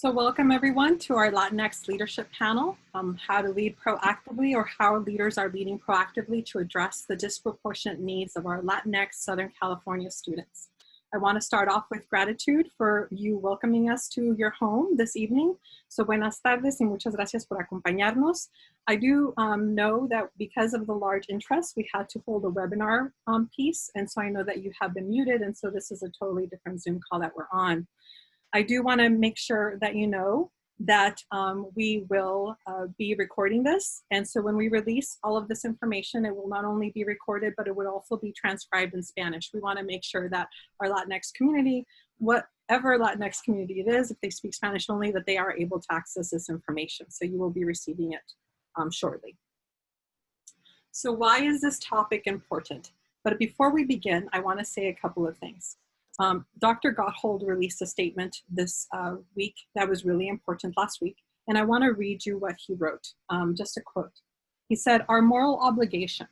So welcome everyone to our Latinx leadership panel, how to lead proactively or how leaders are leading proactively to address the disproportionate needs of our Latinx Southern California students. I want to start off with gratitude for you welcoming us to your home this evening. So buenas tardes y muchas gracias por acompañarnos. I do know that because of the large interest, we had to hold a webinar piece. And so I know that you have been muted. And so this is a totally different Zoom call that we're on. I do want to make sure that you know that we will be recording this. And so when we release all of this information, it will not only be recorded, but it would also be transcribed in Spanish. We want to make sure that our Latinx community, whatever Latinx community it is, if they speak Spanish only, that they are able to access this information. So you will be receiving it shortly. So why is this topic important? But before we begin, I want to say a couple of things. Dr. Gotthold released a statement this week that was really important last week, and I want to read you what he wrote, just a quote. He said, "Our moral obligation.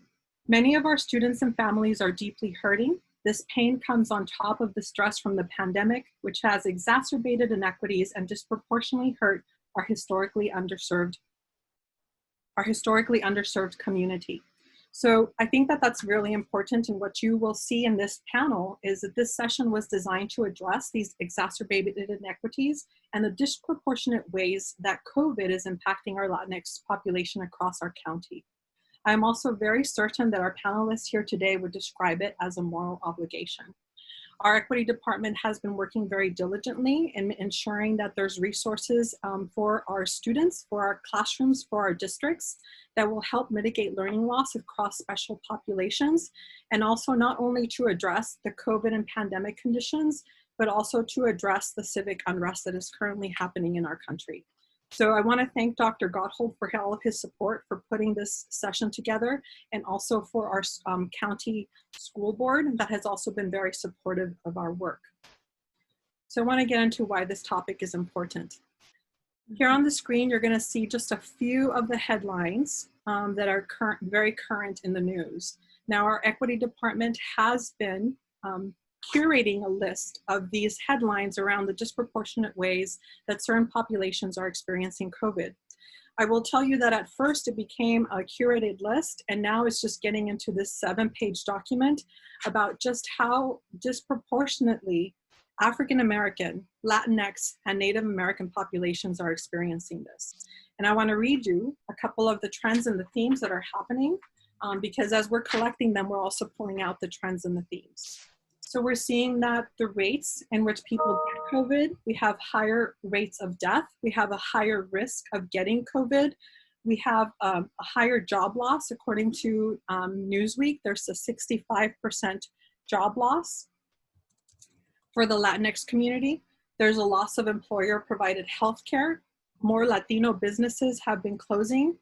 Many of our students and families are deeply hurting. This pain comes on top of the stress from the pandemic, which has exacerbated inequities and disproportionately hurt our historically underserved community." So I think that that's really important, and what you will see in this panel is that this session was designed to address these exacerbated inequities and the disproportionate ways that COVID is impacting our Latinx population across our county. I'm also very certain that our panelists here today would describe it as a moral obligation. Our equity department has been working very diligently in ensuring that there's resources for our students, for our classrooms, for our districts that will help mitigate learning loss across special populations, and also not only to address the COVID and pandemic conditions, but also to address the civic unrest that is currently happening in our country. So I want to thank Dr. Gotthold for all of his support for putting this session together, and also for our county school board that has also been very supportive of our work. So I want to get into why this topic is important. Here on the screen, you're going to see just a few of the headlines that are very current in the news. Now, our equity department has been curating a list of these headlines around the disproportionate ways that certain populations are experiencing COVID. I will tell you that at first it became a curated list, and now it's just getting into this 7-page document about just how disproportionately African American, Latinx, and Native American populations are experiencing this. And I want to read you a couple of the trends and the themes that are happening, because as we're collecting them, we're also pulling out the trends and the themes. So we're seeing that the rates in which people get COVID, we have higher rates of death. We have a higher risk of getting COVID. We have a higher job loss. According to Newsweek, there's a 65% job loss for the Latinx community. There's a loss of employer-provided healthcare. More Latino businesses have been closing.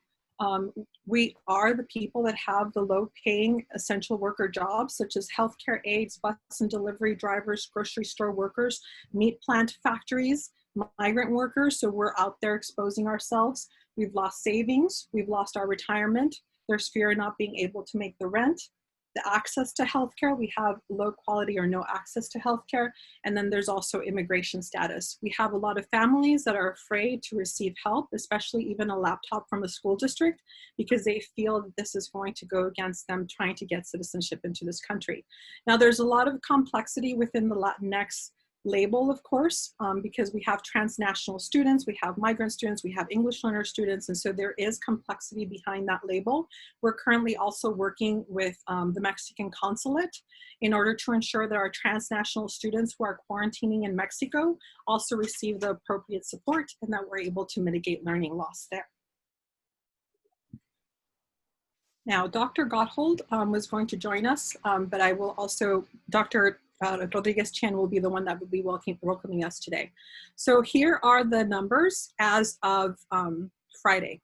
We are the people that have the low-paying essential worker jobs, such as healthcare aides, bus and delivery drivers, grocery store workers, meat plant factories, migrant workers. So we're out there exposing ourselves. We've lost savings. We've lost our retirement. There's fear of not being able to make the rent. The access to healthcare, we have low quality or no access to healthcare. And then there's also immigration status. We have a lot of families that are afraid to receive help, especially even a laptop from a school district, because they feel that this is going to go against them trying to get citizenship into this country. Now, there's a lot of complexity within the Latinx label, of course, because we have transnational students, we have migrant students, we have English learner students, and so there is complexity behind that label. We're currently also working with the Mexican consulate in order to ensure that our transnational students who are quarantining in Mexico also receive the appropriate support and that we're able to mitigate learning loss there. Now, Dr. Gotthold was going to join us, but I will also, Dr. Rodriguez Chen will be the one that will be welcoming us today. So here are the numbers as of Friday.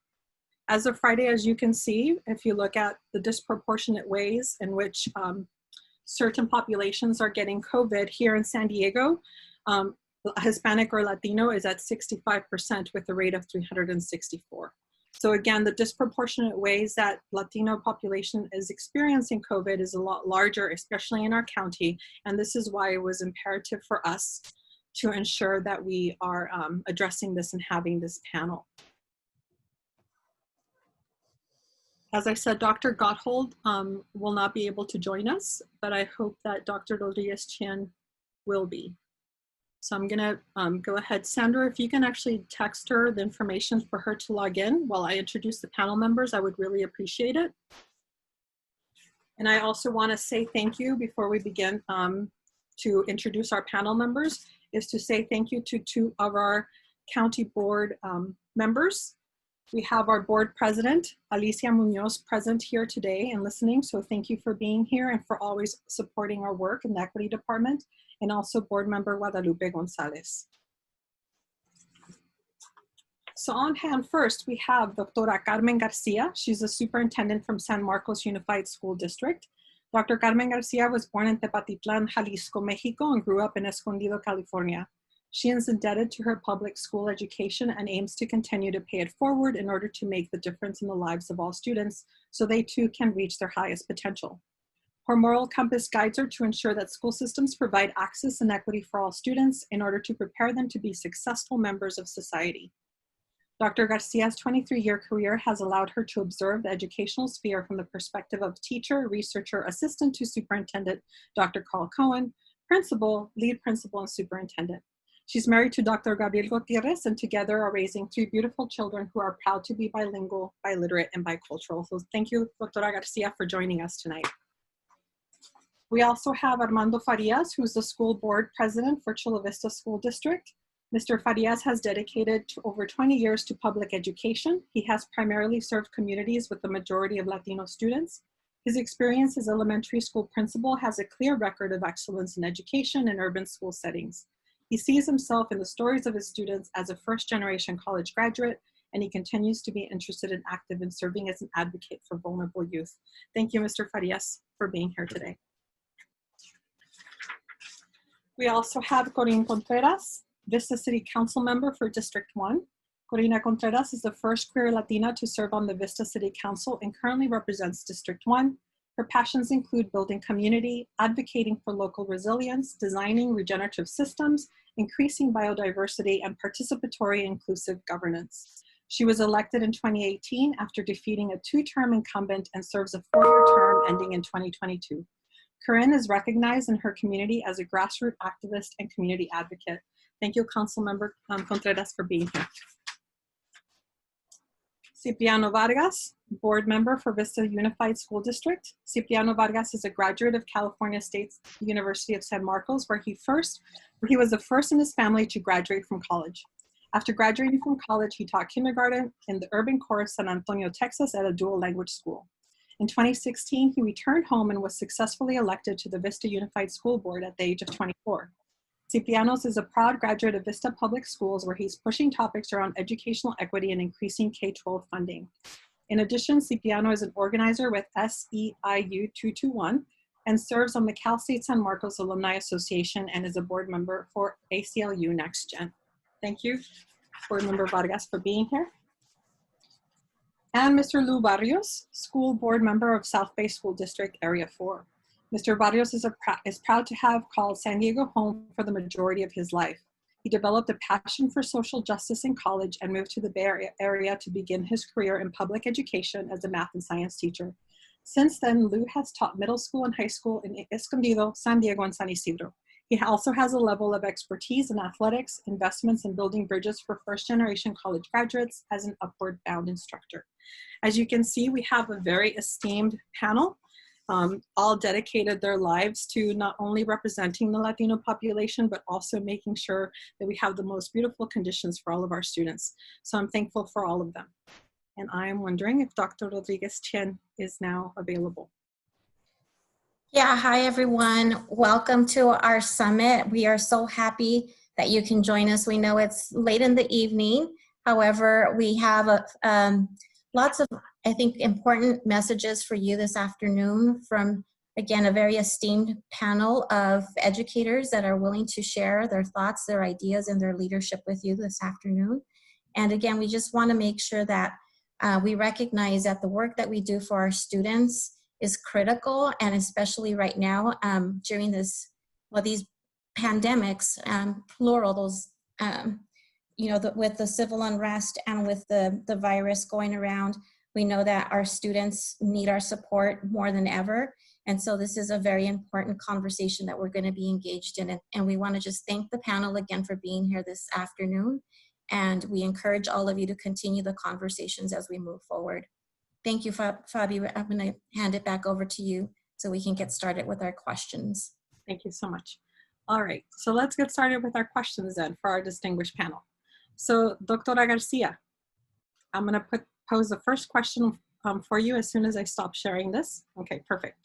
As of Friday, as you can see, if you look at the disproportionate ways in which certain populations are getting COVID here in San Diego, Hispanic or Latino is at 65% with a rate of 364. So again, the disproportionate ways that Latino population is experiencing COVID is a lot larger, especially in our county. And this is why it was imperative for us to ensure that we are addressing this and having this panel. As I said, Dr. Gotthold will not be able to join us, but I hope that Dr. Rodriguez Chen will be. So I'm gonna go ahead. Sandra, if you can actually text her the information for her to log in while I introduce the panel members, I would really appreciate it. And I also wanna say thank you before we begin to introduce our panel members, is to say thank you to 2 of our county board members. We have our board president, Alicia Munoz, present here today and listening. So thank you for being here and for always supporting our work in the equity department, and also board member Guadalupe Gonzalez. So on hand first, we have Dr. Carmen Garcia. She's a superintendent from San Marcos Unified School District. Dr. Carmen Garcia was born in Tepatitlan, Jalisco, Mexico, and grew up in Escondido, California. She is indebted to her public school education and aims to continue to pay it forward in order to make the difference in the lives of all students so they too can reach their highest potential. Her moral compass guides her to ensure that school systems provide access and equity for all students in order to prepare them to be successful members of society. Dr. Garcia's 23-year career has allowed her to observe the educational sphere from the perspective of teacher, researcher, assistant to superintendent Dr. Carl Cohen, principal, lead principal, and superintendent. She's married to Dr. Gabriel Gutierrez, and together are raising 3 beautiful children who are proud to be bilingual, biliterate, and bicultural. So thank you, Dr. Garcia, for joining us tonight. We also have Armando Farias, who's the school board president for Chula Vista School District. Mr. Farias has dedicated over 20 years to public education. He has primarily served communities with the majority of Latino students. His experience as elementary school principal has a clear record of excellence in education in urban school settings. He sees himself in the stories of his students as a first-generation college graduate, and he continues to be interested and active in serving as an advocate for vulnerable youth. Thank you, Mr. Farias, for being here today. We also have Corinne Contreras, Vista City Council member for District 1. Corina Contreras is the first queer Latina to serve on the Vista City Council and currently represents District 1. Her passions include building community, advocating for local resilience, designing regenerative systems, increasing biodiversity, and participatory inclusive governance. She was elected in 2018 after defeating a 2-term incumbent and serves a 4-year term ending in 2022. Corinne is recognized in her community as a grassroots activist and community advocate. Thank you, Councilmember Contreras, for being here. Cipriano Vargas, board member for Vista Unified School District. Cipriano Vargas is a graduate of California State University of San Marcos, where he was the first in his family to graduate from college. After graduating from college, he taught kindergarten in the urban core of San Antonio, Texas at a dual language school. In 2016, he returned home and was successfully elected to the Vista Unified School Board at the age of 24. Ciprianos is a proud graduate of Vista Public Schools, where he's pushing topics around educational equity and increasing K-12 funding. In addition, Cipriano is an organizer with SEIU 221 and serves on the Cal State San Marcos Alumni Association and is a board member for ACLU Next Gen. Thank you, Board Member Vargas, for being here. And Mr. Lou Barrios, school board member of South Bay School District Area 4. Mr. Barrios is proud to have called San Diego home for the majority of his life. He developed a passion for social justice in college and moved to the Bay Area to begin his career in public education as a math and science teacher. Since then, Lou has taught middle school and high school in Escondido, San Diego, and San Isidro. He also has a level of expertise in athletics, investments, and building bridges for first-generation college graduates as an upward bound instructor. As you can see, we have a very esteemed panel. All dedicated their lives to not only representing the Latino population, but also making sure that we have the most beautiful conditions for all of our students. So I'm thankful for all of them. And I am wondering if Dr. Rodriguez Chen is now available. Yeah, hi everyone. Welcome to our summit. We are so happy that you can join us. We know it's late in the evening. However, we have lots of, I think, important messages for you this afternoon from, again, a very esteemed panel of educators that are willing to share their thoughts, their ideas, and their leadership with you this afternoon. And again, we just want to make sure that we recognize that the work that we do for our students is critical, and especially right now during this, well, these pandemics, plural, those, you know, with the civil unrest and with the virus going around, we know that our students need our support more than ever. And so this is a very important conversation that we're going to be engaged in. And we want to just thank the panel again for being here this afternoon. And we encourage all of you to continue the conversations as we move forward. Thank you, Fabi. I'm going to hand it back over to you so we can get started with our questions. Thank you so much. All right, so let's get started with our questions then for our distinguished panel. So, Doctora Garcia, I'm going to pose the first question for you as soon as I stop sharing this. Okay, perfect.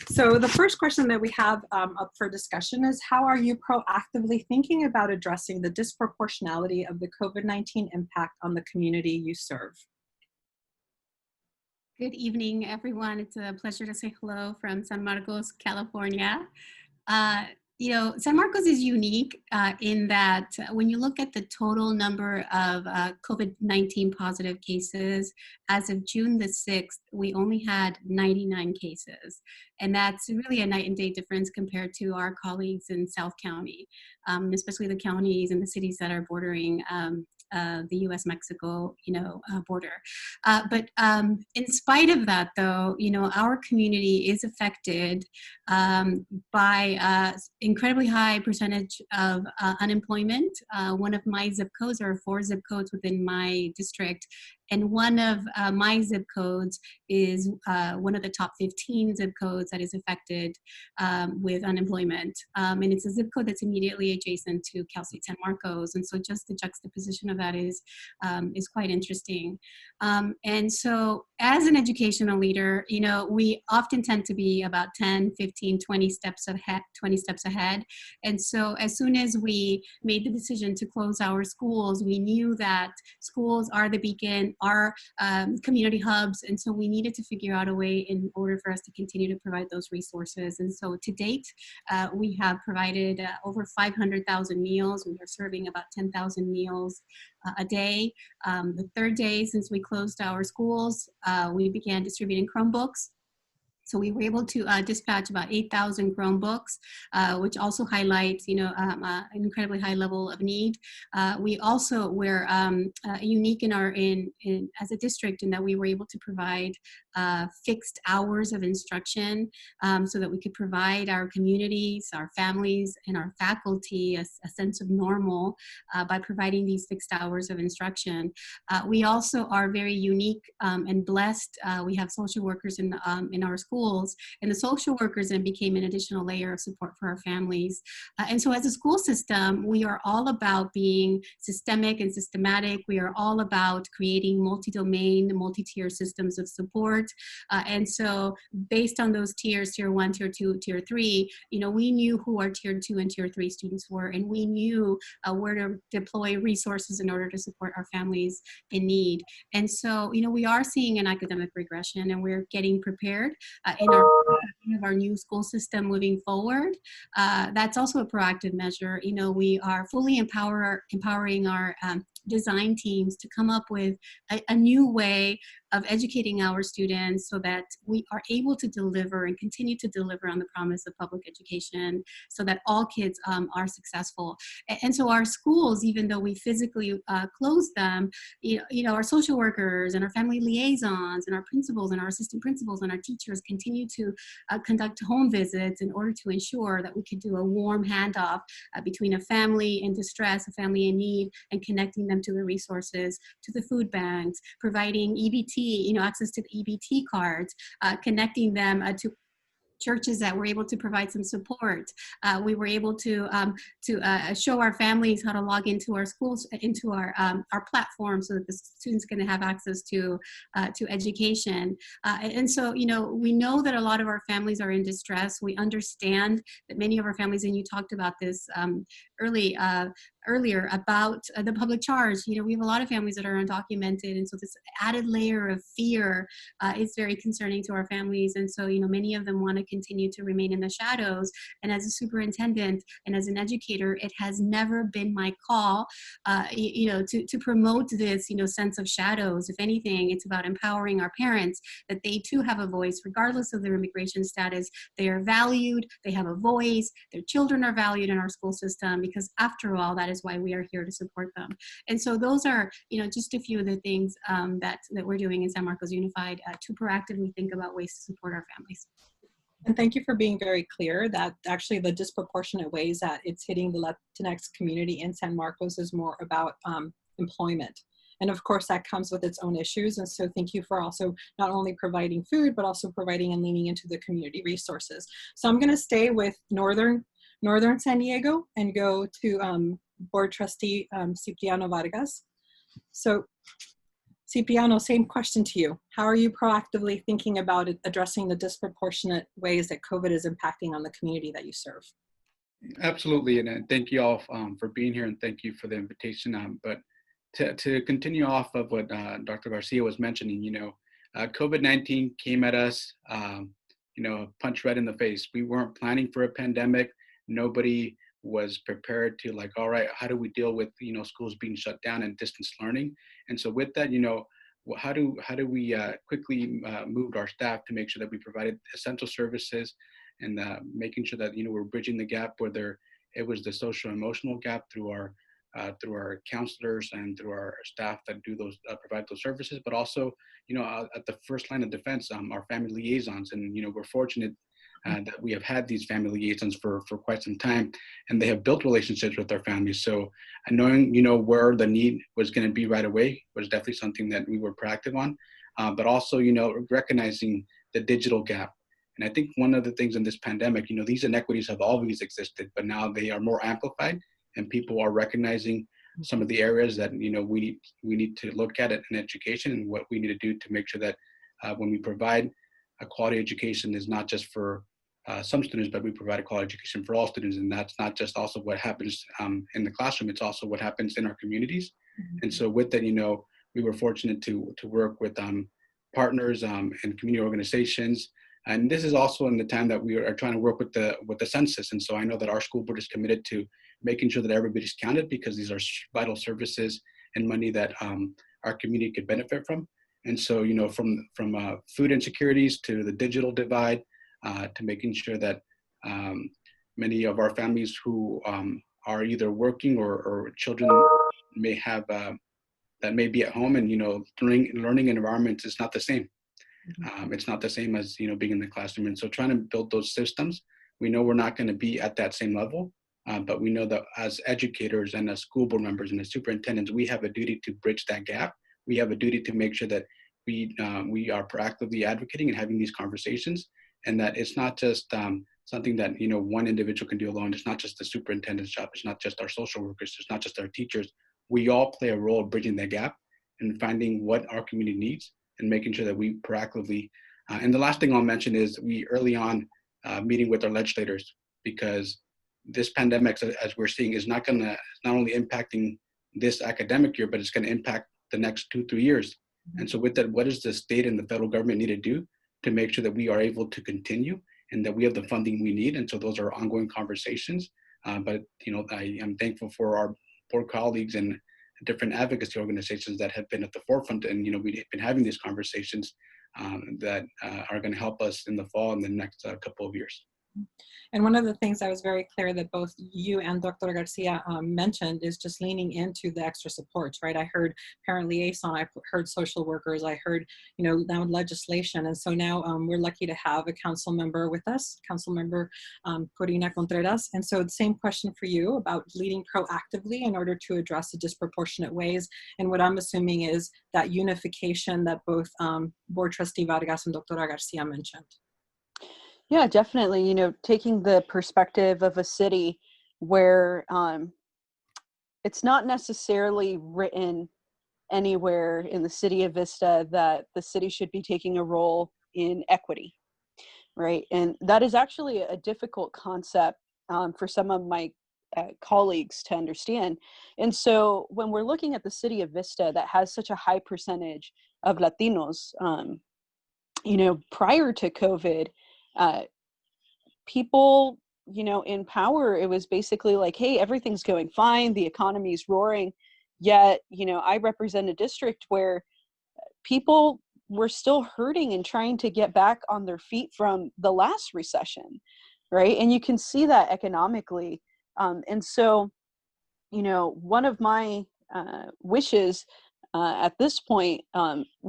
So the first question that we have up for discussion is, how are you proactively thinking about addressing the disproportionality of the COVID-19 impact on the community you serve? Good evening, everyone. It's a pleasure to say hello from San Marcos, California. You know, San Marcos is unique in that when you look at the total number of COVID-19 positive cases, as of June the 6th, we only had 99 cases. And that's really a night and day difference compared to our colleagues in South County, especially the counties and the cities that are bordering the U.S.-Mexico, border. But in spite of that, though, our community is affected by incredibly high percentage of unemployment. One of my zip codes, there are 4 zip codes within my district, and one of my zip codes is one of the top 15 zip codes that is affected with unemployment. And it's a zip code that's immediately adjacent to Cal State San Marcos. And so just the juxtaposition of that is quite interesting. And so as an educational leader, we often tend to be about 10, 15, 20 steps ahead. And so as soon as we made the decision to close our schools, we knew that schools are the beacon, are community hubs. And so we needed to figure out a way in order for us to continue to provide those resources. And so to date, we have provided over 500,000 meals. We are serving about 10,000 meals a day. The 3rd day since we closed our schools, we began distributing Chromebooks. So we were able to dispatch about 8,000 Chromebooks, which also highlights, an incredibly high level of need. We also were unique as a district in that we were able to provide fixed hours of instruction so that we could provide our communities, our families, and our faculty a sense of normal by providing these fixed hours of instruction. We also are very unique and blessed. We have social workers in our schools, and the social workers then became an additional layer of support for our families. And so as a school system, we are all about being systemic and systematic. We are all about creating multi-domain, multi-tier systems of support. And so based on those tiers, tier 1, tier 2, tier 3, we knew who our tier 2 and tier 3 students were, and we knew where to deploy resources in order to support our families in need. And so, we are seeing an academic regression, and we're getting prepared in our new school system moving forward. That's also a proactive measure. We are fully empowering our design teams to come up with a new way of educating our students so that we are able to deliver and continue to deliver on the promise of public education so that all kids are successful. And so our schools, even though we physically closed them, our social workers and our family liaisons and our principals and our assistant principals and our teachers continue to conduct home visits in order to ensure that we could do a warm handoff between a family in distress, a family in need, and connecting them to the resources, to the food banks, providing EBT, access to the EBT cards, connecting them to churches that were able to provide some support. We were able to show our families how to log into our schools, into our platform, so that the students can have access to education. And so, we know that a lot of our families are in distress. We understand that many of our families, and you talked about this earlier about the public charge. You know, we have a lot of families that are undocumented, and so this added layer of fear is very concerning to our families. And so, you know, many of them want to continue to remain in the shadows. And as a superintendent and as an educator, it has never been my call, you know, to promote this, you know, sense of shadows. If anything, it's about empowering our parents that they too have a voice, regardless of their immigration status. They are valued, they have a voice, their children are valued in our school system, because after all, that is why we are here to support them. And so those are, you know, just a few of the things that we're doing in San Marcos Unified to proactively think about ways to support our families. And thank you for being very clear that actually the disproportionate ways that it's hitting the Latinx community in San Marcos is more about employment. And of course that comes with its own issues. And so thank you for also not only providing food, but also providing and leaning into the community resources. So I'm gonna stay with Northern San Diego and go to Board Trustee Cipriano Vargas. So Cipriano, same question to you. How are you proactively thinking about addressing the disproportionate ways that COVID is impacting on the community that you serve? Absolutely, and thank you all for being here, and thank you for the invitation. But to continue off of what Dr. Garcia was mentioning, you know, COVID-19 came at us, you know, punch right in the face. We weren't planning for a pandemic. Nobody was prepared to, like, all right, how do we deal with, you know, schools being shut down and distance learning? And so with that, you know, how do we quickly moved our staff to make sure that we provided essential services, and making sure that, you know, we're bridging the gap, whether it was the social emotional gap through our counselors and through our staff that do those provide those services, but also, you know, at the first line of defense, our family liaisons. And, you know, we're fortunate that we have had these family liaisons for quite some time, and they have built relationships with their families. So knowing, you know, where the need was going to be right away was definitely something that we were proactive on, but also, you know, recognizing the digital gap. And I think one of the things in this pandemic, you know, these inequities have always existed, but now they are more amplified, and people are recognizing some of the areas that, you know, we need to look at it in education, and what we need to do to make sure that when we provide a quality education is not just for some students, but we provide a quality education for all students. And that's not just also what happens in the classroom, it's also what happens in our communities. Mm-hmm. And so with that, you know, we were fortunate to work with partners and community organizations. And this is also in the time that we are trying to work with the census. And so I know that our school board is committed to making sure that everybody's counted, because these are vital services and money that our community could benefit from. And so, you know, from food insecurities to the digital divide, to making sure that many of our families who are either working or children may have that may be at home, and, you know, learning environments is not the same. It's not the same as, you know, being in the classroom. And so trying to build those systems, we know we're not going to be at that same level, but we know that as educators and as school board members and as superintendents, we have a duty to bridge that gap. We have a duty to make sure that we are proactively advocating and having these conversations, and that it's not just something that, you know, one individual can do alone. It's not just the superintendent's job. It's not just our social workers. It's not just our teachers. We all play a role bridging that gap and finding what our community needs and making sure that we proactively. And the last thing I'll mention is we early on meeting with our legislators, because this pandemic, as we're seeing, is not only impacting this academic year, but it's going to impact the next 2-3 years. And so with that, what does the state and the federal government need to do to make sure that we are able to continue and that we have the funding we need? And so those are ongoing conversations. But, you know, I am thankful for our board colleagues and different advocacy organizations that have been at the forefront. And, you know, we've been having these conversations that are going to help us in the fall and the next couple of years. And one of the things I was very clear that both you and Dr. Garcia mentioned is just leaning into the extra supports, right? I heard parent liaison, I heard social workers, I heard, you know, now legislation. And so now we're lucky to have a council member with us, Council Member Corina Contreras. And so the same question for you about leading proactively in order to address the disproportionate ways. And what I'm assuming is that unification that both Board Trustee Vargas and Dr. Garcia mentioned. Yeah, definitely. You know, taking the perspective of a city where it's not necessarily written anywhere in the city of Vista that the city should be taking a role in equity, right? And that is actually a difficult concept for some of my colleagues to understand. And so when we're looking at the city of Vista that has such a high percentage of Latinos, you know, prior to COVID, people, you know, in power, it was basically like, hey, everything's going fine, the economy's roaring. Yet, you know, I represent a district where people were still hurting and trying to get back on their feet from the last recession, right? And you can see that economically. And so, you know, one of my wishes at this point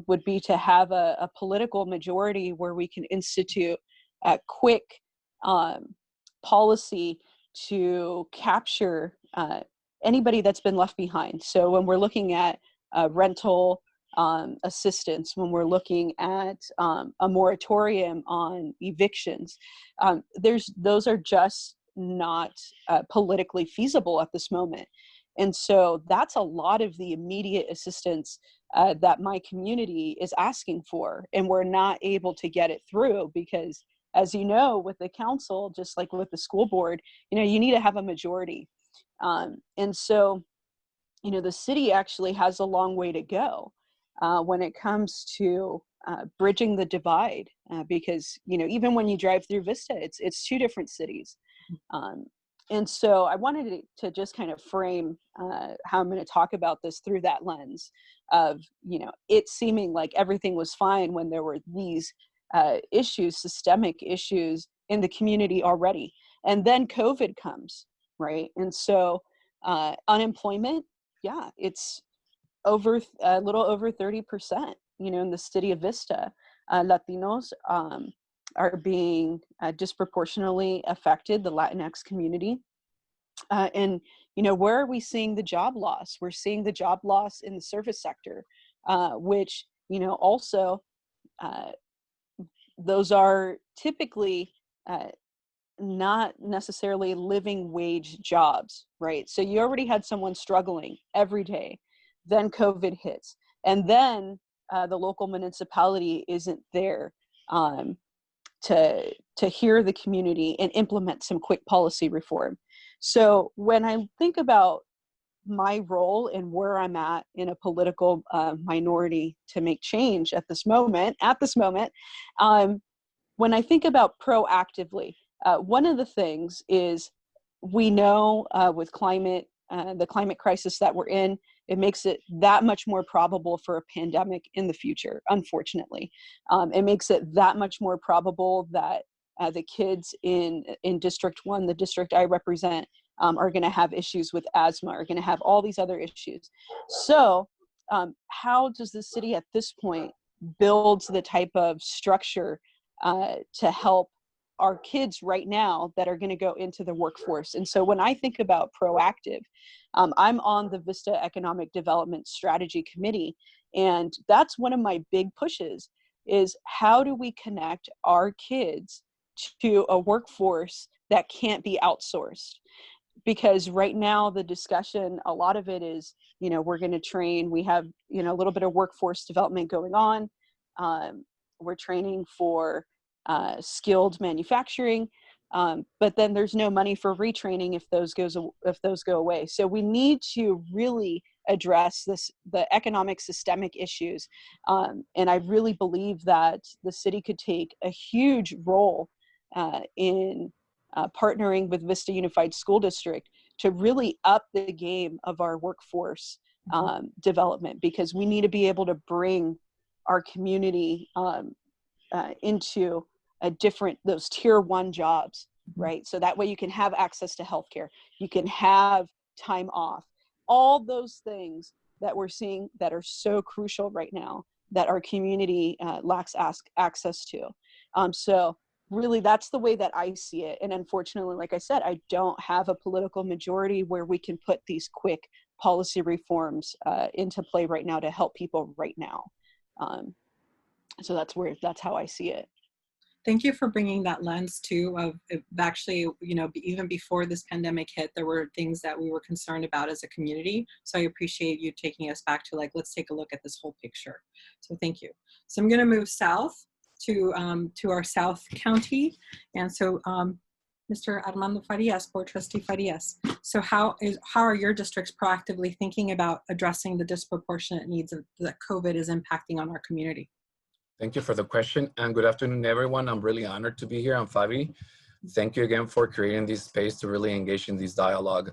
would be to have a political majority where we can institute a quick policy to capture anybody that's been left behind. So when we're looking at rental assistance, when we're looking at a moratorium on evictions, those are just not politically feasible at this moment. And so that's a lot of the immediate assistance that my community is asking for, and we're not able to get it through because, as you know, with the council, just like with the school board, you know, you need to have a majority. And so, you know, the city actually has a long way to go when it comes to bridging the divide, because, you know, even when you drive through Vista, it's two different cities. And so I wanted to just kind of frame how I'm going to talk about this through that lens of, you know, it seeming like everything was fine when there were these issues, systemic issues in the community already. And then COVID comes, right? And so unemployment, yeah, it's over a little over 30%, you know, in the city of Vista. Latinos are being disproportionately affected, the Latinx community. And, you know, where are we seeing the job loss? We're seeing the job loss in the service sector, which, you know, also those are typically not necessarily living wage jobs, right? So you already had someone struggling every day, then COVID hits, and then the local municipality isn't there to hear the community and implement some quick policy reform. So when I think about my role and where I'm at in a political minority to make change at this moment, when I think about proactively, one of the things is we know with climate, the climate crisis that we're in, it makes it that much more probable for a pandemic in the future, unfortunately. It makes it that much more probable that the kids in District 1, the district I represent, are going to have issues with asthma, are going to have all these other issues. So how does the city at this point build the type of structure to help our kids right now that are going to go into the workforce? And so when I think about proactive, I'm on the Vista Economic Development Strategy Committee, and that's one of my big pushes is how do we connect our kids to a workforce that can't be outsourced? Because right now the discussion, a lot of it is, you know, we're going to train, we have, you know, a little bit of workforce development going on. We're training for skilled manufacturing, but then there's no money for retraining if those go away. So we need to really address the economic systemic issues, and I really believe that the city could take a huge role in partnering with Vista Unified School District to really up the game of our workforce development, because we need to be able to bring our community into those tier 1 jobs, right? So that way you can have access to healthcare, you can have time off, all those things that we're seeing that are so crucial right now that our community lacks access to. So really that's the way that I see it. And unfortunately, like I said, I don't have a political majority where we can put these quick policy reforms into play right now to help people right now. So that's how I see it. Thank you for bringing that lens too of actually, you know, even before this pandemic hit, there were things that we were concerned about as a community. So I appreciate you taking us back to like, let's take a look at this whole picture. So thank you. So I'm going to move south to our South County. And so Mr. Armando Farias, Board Trustee Farias. So how are your districts proactively thinking about addressing the disproportionate needs that COVID is impacting on our community? Thank you for the question, and good afternoon, everyone. I'm really honored to be here. I'm Fabi. Thank you again for creating this space to really engage in this dialogue.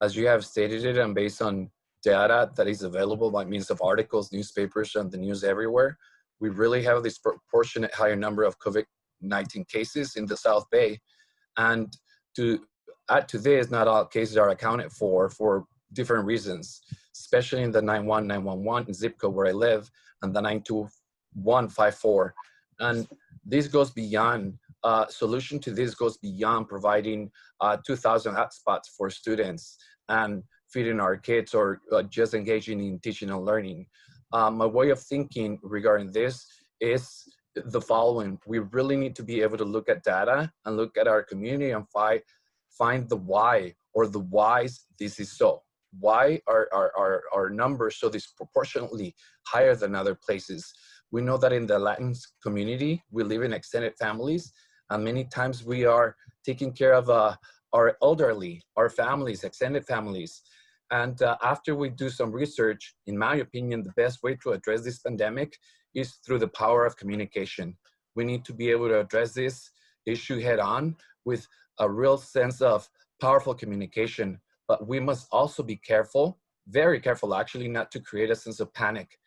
As you have stated it, and based on data that is available by means of articles, newspapers, and the news everywhere, we really have this proportionate higher number of COVID-19 cases in the South Bay. And to add to this, not all cases are accounted for different reasons, especially in the 91911 zip code where I live, and the 92154. And this goes beyond, solution to this goes beyond providing 2,000 hotspots for students and feeding our kids or just engaging in teaching and learning. My way of thinking regarding this is the following. We really need to be able to look at data and look at our community and find the why or the whys this is so. Why are our numbers so disproportionately higher than other places? We know that in the Latinx community, we live in extended families, and many times we are taking care of our elderly, our families, extended families. And after we do some research, in my opinion, the best way to address this pandemic is through the power of communication. We need to be able to address this issue head on with a real sense of powerful communication, but we must also be careful, very careful actually, not to create a sense of panic.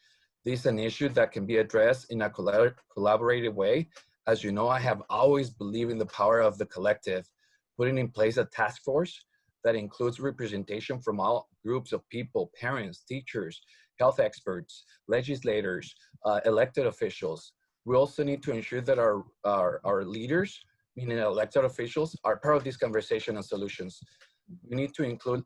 This is an issue that can be addressed in a collaborative way. As you know, I have always believed in the power of the collective, putting in place a task force that includes representation from all groups of people, parents, teachers, health experts, legislators, elected officials. We also need to ensure that our leaders, meaning elected officials, are part of this conversation and solutions. We need to include,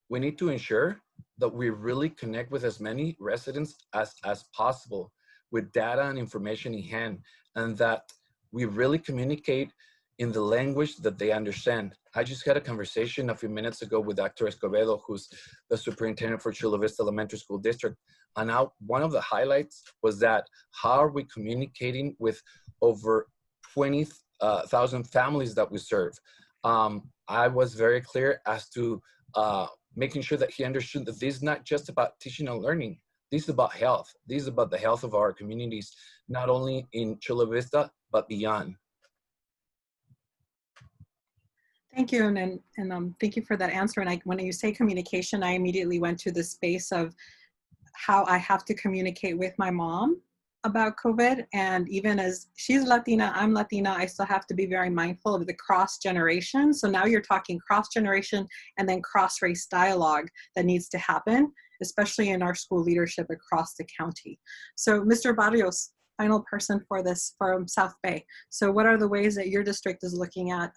we need to ensure that we really connect with as many residents as possible with data and information in hand, and that we really communicate in the language that they understand. I just had a conversation a few minutes ago with Dr. Escobedo, who's the superintendent for Chula Vista Elementary School District. And now one of the highlights was that how are we communicating with over 20,000 families that we serve? I was very clear as to making sure that he understood that this is not just about teaching and learning. This is about health. This is about the health of our communities, not only in Chula Vista, but beyond. Thank you, and thank you for that answer. And when you say communication, I immediately went to the space of how I have to communicate with my mom about COVID. And even as she's Latina, I'm Latina, I still have to be very mindful of the cross-generation. So now you're talking cross-generation and then cross-race dialogue that needs to happen, especially in our school leadership across the county. So Mr. Barrios, final person for this from South Bay. So what are the ways that your district is looking at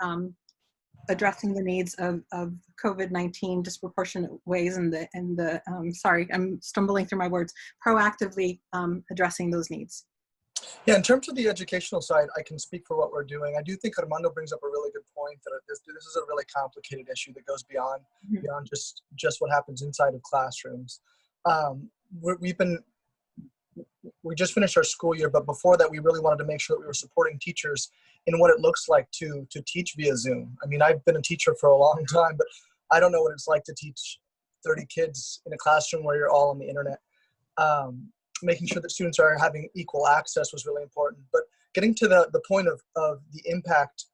addressing the needs of COVID-19 disproportionate ways sorry, I'm stumbling through my words, proactively addressing those needs? Yeah, in terms of the educational side, I can speak for what we're doing. I do think Armando brings up a really good point that this is a really complicated issue that goes beyond just what happens inside of classrooms. We just finished our school year, but before that, we really wanted to make sure that we were supporting teachers in what it looks like to teach via Zoom. I mean, I've been a teacher for a long time, but I don't know what it's like to teach 30 kids in a classroom where you're all on the internet. Making sure that students are having equal access was really important. But getting to the point of the impact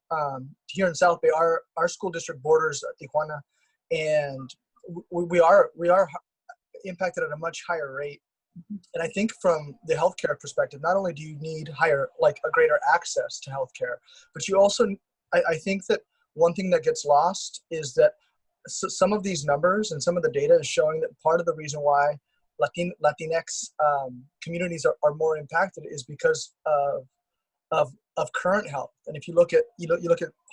here in South Bay, our school district borders Tijuana, and we are impacted at a much higher rate. And I think from the healthcare perspective, not only do you need a greater access to healthcare, but you also, I think that one thing that gets lost is that some of these numbers and some of the data is showing that part of the reason why Latinx communities are more impacted is because of current health. And if you look at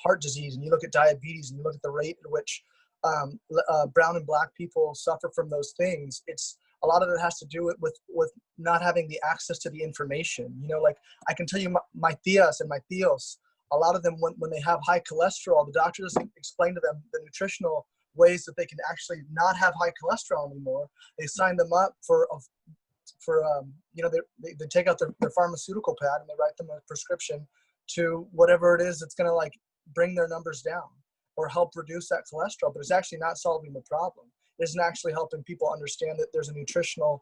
heart disease, and you look at diabetes, and you look at the rate at which brown and black people suffer from those things, a lot of it has to do with not having the access to the information. Like I can tell you my tias and my tios, a lot of them, when they have high cholesterol, the doctor doesn't explain to them the nutritional ways that they can actually not have high cholesterol anymore. They sign them up for they take out their pharmaceutical pad and they write them a prescription to whatever it is that's going to bring their numbers down or help reduce that cholesterol, but it's actually not solving the problem. It isn't actually helping people understand that there's a nutritional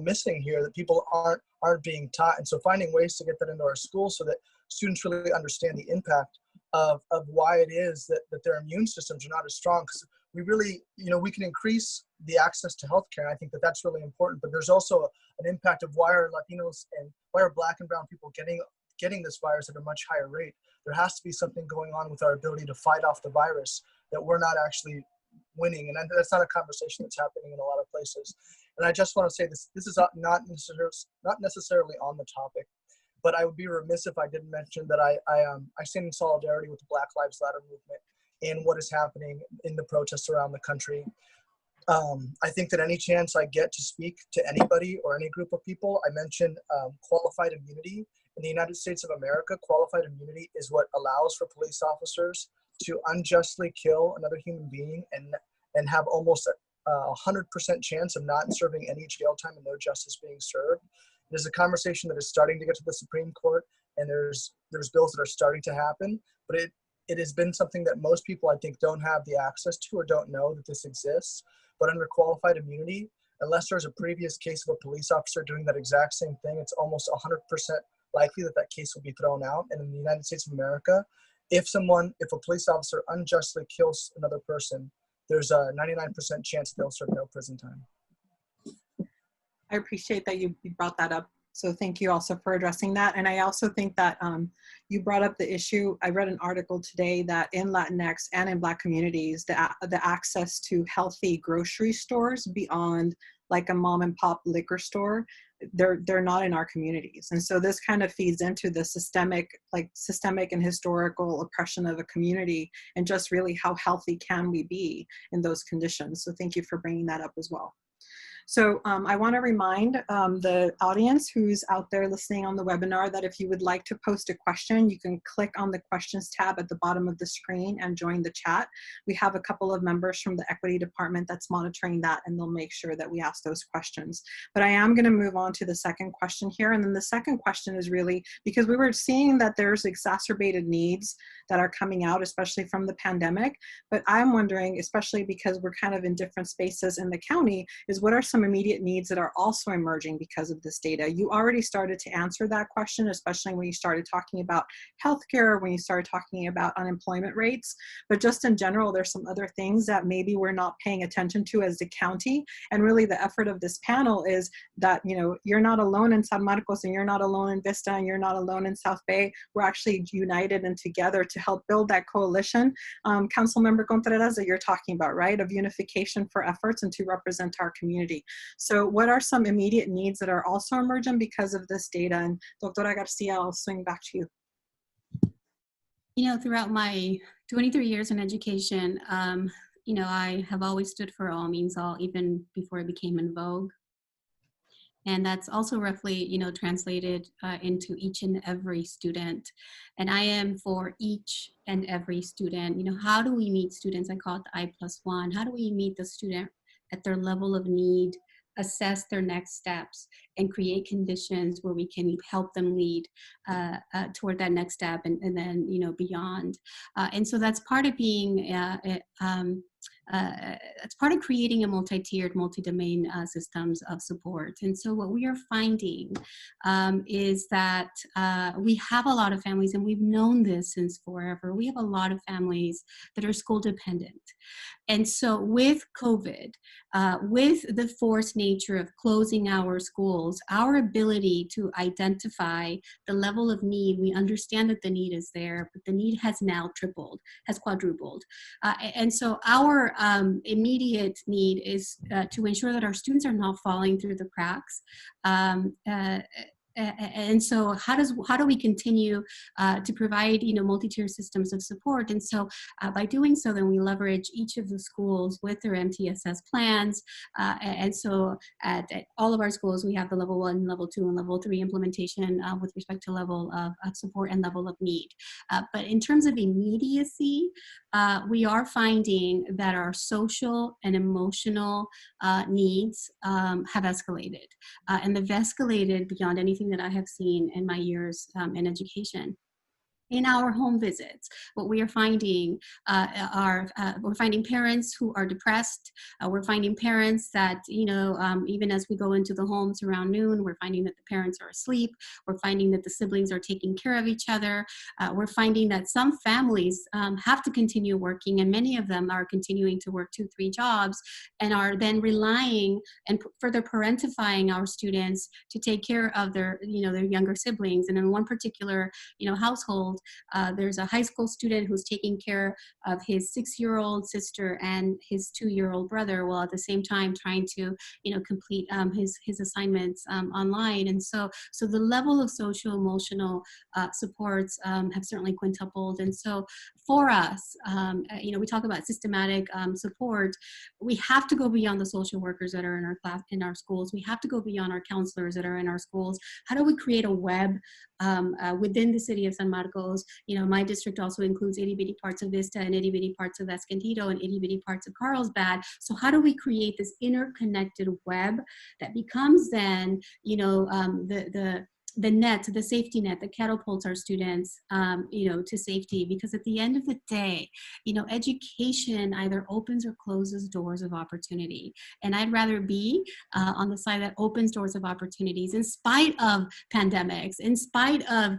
missing here that people aren't being taught. And so finding ways to get that into our schools so that students really understand the impact of why it is that their immune systems are not as strong. Because we really, we can increase the access to healthcare. And I think that that's really important, but there's also an impact of why are Latinos and why are Black and brown people getting this virus at a much higher rate. There has to be something going on with our ability to fight off the virus that we're not actually winning. And that's not a conversation that's happening in a lot of places. And I just want to say this is not necessarily on the topic, but I would be remiss if I didn't mention that I stand in solidarity with the Black Lives Matter movement and what is happening in the protests around the country. I think that any chance I get to speak to anybody or any group of people, I mentioned qualified immunity. In the United States of America, qualified immunity is what allows for police officers to unjustly kill another human being and have almost a 100% chance of not serving any jail time and no justice being served. It is a conversation that is starting to get to the Supreme Court, and there's bills that are starting to happen, but it has been something that most people, I think, don't have the access to or don't know that this exists. But under qualified immunity, unless there's a previous case of a police officer doing that exact same thing, it's almost 100% likely that case will be thrown out. And in the United States of America, if a police officer unjustly kills another person, there's a 99% chance they'll serve no prison time. I appreciate that you brought that up. So thank you also for addressing that. And I also think that you brought up the issue. I read an article today that in Latinx and in Black communities, the access to healthy grocery stores beyond like a mom and pop liquor store, they're not in our communities. And so this kind of feeds into the systemic and historical oppression of a community and just really how healthy can we be in those conditions. So thank you for bringing that up as well. So I want to remind the audience who's out there listening on the webinar that if you would like to post a question, you can click on the questions tab at the bottom of the screen and join the chat. We have a couple of members from the equity department that's monitoring that, and they'll make sure that we ask those questions. But I am going to move on to the second question here. And then the second question is really because we were seeing that there's exacerbated needs that are coming out, especially from the pandemic. But I'm wondering, especially because we're kind of in different spaces in the county, is what are some immediate needs that are also emerging because of this data? You already started to answer that question, especially when you started talking about healthcare, when you started talking about unemployment rates, but just in general, there's some other things that maybe we're not paying attention to as the county. And really the effort of this panel is that, you're not alone in San Marcos, and you're not alone in Vista, and you're not alone in South Bay. We're actually united and together to help build that coalition, Councilmember Contreras, that you're talking about, right? Of unification for efforts and to represent our community. So what are some immediate needs that are also emerging because of this data? And Dr. Garcia, I'll swing back to you. Throughout my 23 years in education, I have always stood for all means all, even before it became in vogue. And that's also roughly, translated into each and every student. And I am for each and every student. How do we meet students? I call it the I+1. How do we meet the student at their level of need, assess their next steps, and create conditions where we can help them lead toward that next step and then, beyond. And so that's part of being, it's part of creating a multi-tiered, multi-domain systems of support. And so what we are finding is that we have a lot of families, and we've known this since forever, we have a lot of families that are school dependent. And so with COVID, with the forced nature of closing our schools, our ability to identify the level of need, we understand that the need is there, but the need has now tripled, has quadrupled. And so our immediate need is to ensure that our students are not falling through the cracks. And so how do we continue to provide multi-tier systems of support? And so by doing so, then we leverage each of the schools with their MTSS plans. And so at all of our schools, we have the level 1, level 2, and level 3 implementation with respect to level of support and level of need. But in terms of immediacy, we are finding that our social and emotional needs have escalated. And they've escalated beyond anything that I have seen in my years in education. in our home visits, what we are finding we're finding parents who are depressed. We're finding parents that, even as we go into the homes around noon, we're finding that the parents are asleep. We're finding that the siblings are taking care of each other. We're finding that some families have to continue working, and many of them are continuing to work 2-3 jobs and are then relying and further parentifying our students to take care of their younger siblings. And in one particular, household, there's a high school student who's taking care of his 6-year-old sister and his 2-year-old brother, while at the same time trying to, complete his assignments online. And so the level of social emotional supports have certainly quintupled. And so for us, we talk about systematic support. We have to go beyond the social workers that are in our schools. We have to go beyond our counselors that are in our schools. How do we create a web within the city of San Marcos? My district also includes itty bitty parts of Vista and itty bitty parts of Escondido and itty bitty parts of Carlsbad. So how do we create this interconnected web that becomes then, the net, the safety net that catapults our students, to safety? Because at the end of the day, education either opens or closes doors of opportunity. And I'd rather be on the side that opens doors of opportunities in spite of pandemics, in spite of,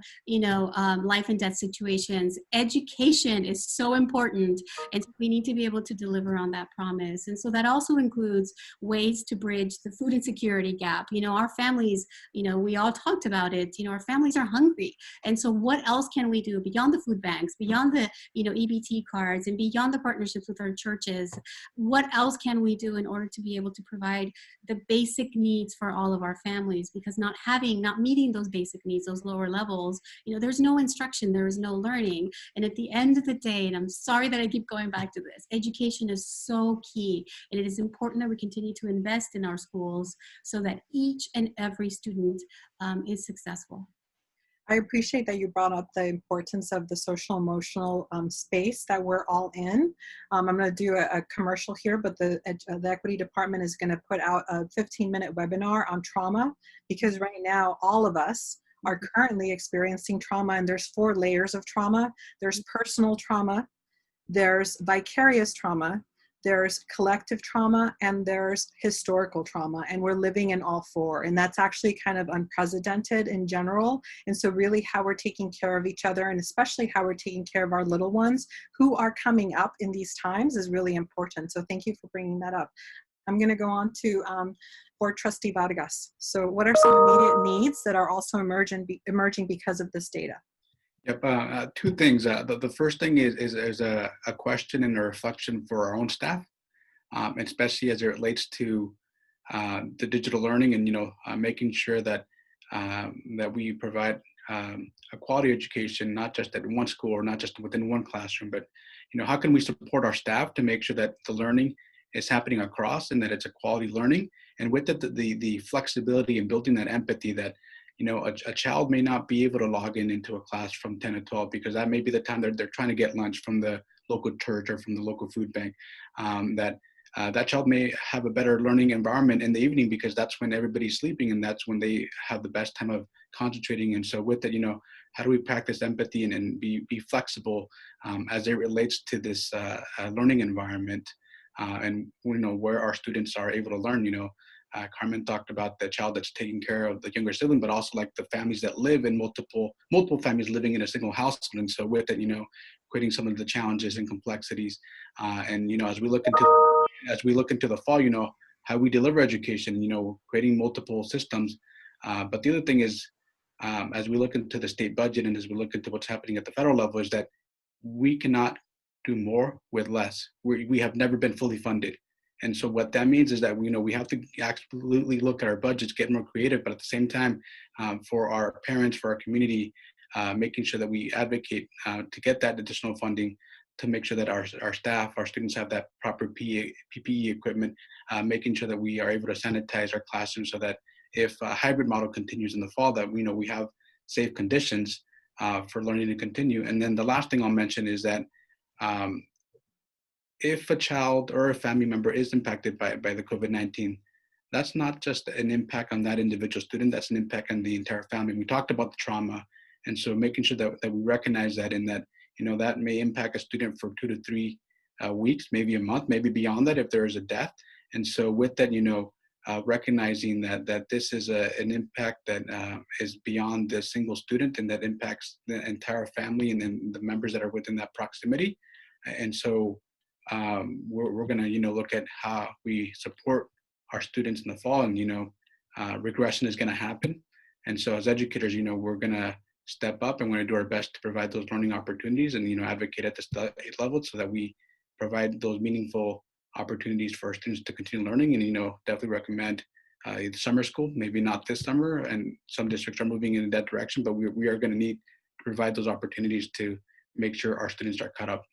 life and death situations. Education is so important, and we need to be able to deliver on that promise. And so that also includes ways to bridge the food insecurity gap. Our families, we all talked about it, our families are hungry. And so what else can we do beyond the food banks, beyond the, EBT cards, and beyond the partnerships with our churches? What else can we do in order to be able to provide the basic needs for all of our families? Because not meeting those basic needs, those lower levels, there's no instruction, there is no learning. And at the end of the day, and I'm sorry that I keep going back to this, education is so key. And it is important that we continue to invest in our schools so that each and every student is successful. I appreciate that you brought up the importance of the social emotional space that we're all in. I'm going to do a commercial here, but the equity department is going to put out a 15-minute webinar on trauma, because right now all of us are currently experiencing trauma, and there's 4 layers of trauma. There's personal trauma, there's vicarious trauma, there's collective trauma, and there's historical trauma, and we're living in all 4, and that's actually kind of unprecedented in general. And so really how we're taking care of each other, and especially how we're taking care of our little ones who are coming up in these times, is really important. So thank you for bringing that up. I'm going to go on to Board Trustee Vargas. So what are some immediate needs that are also emerging because of this data? Yep, 2 things. The first thing is a question and a reflection for our own staff, especially as it relates to the digital learning, and making sure that that we provide a quality education, not just at one school or not just within one classroom, but how can we support our staff to make sure that the learning is happening across and that it's a quality learning, and with it, the flexibility and building that empathy that a child may not be able to log into a class from 10 to 12 because that may be the time they're trying to get lunch from the local church or from the local food bank. That child may have a better learning environment in the evening because that's when everybody's sleeping and that's when they have the best time of concentrating. And so with it, how do we practice empathy and be flexible as it relates to this learning environment and where our students are able to learn. Carmen talked about the child that's taking care of the younger sibling, but also like the families that live in multiple families living in a single household. And so with it, creating some of the challenges and complexities. And as we look into the fall, how we deliver education, creating multiple systems. But the other thing is, as we look into the state budget and as we look into what's happening at the federal level, is that we cannot do more with less. We have never been fully funded. And so what that means is that we have to absolutely look at our budgets, get more creative, but at the same time, for our parents, for our community, making sure that we advocate to get that additional funding to make sure that our staff, our students have that proper PPE equipment, making sure that we are able to sanitize our classrooms so that if a hybrid model continues in the fall, that we have safe conditions for learning to continue. And then the last thing I'll mention is that if a child or a family member is impacted by the COVID-19, that's not just an impact on that individual student, that's an impact on the entire family. We talked about the trauma And so making sure that we recognize that, and that, that may impact a student for 2 to 3 weeks, maybe a month, maybe beyond that if there is a death. And so with that, recognizing that this is an impact that is beyond the single student, and that impacts the entire family and then the members that are within that proximity. And so we're going to, look at how we support our students in the fall, and, regression is going to happen. And so as educators, we're going to step up, and we're going to do our best to provide those learning opportunities, and, advocate at the state level so that we provide those meaningful opportunities for our students to continue learning. And, definitely recommend the summer school, maybe not this summer, and some districts are moving in that direction, but we are going to need to provide those opportunities to make sure our students are caught up.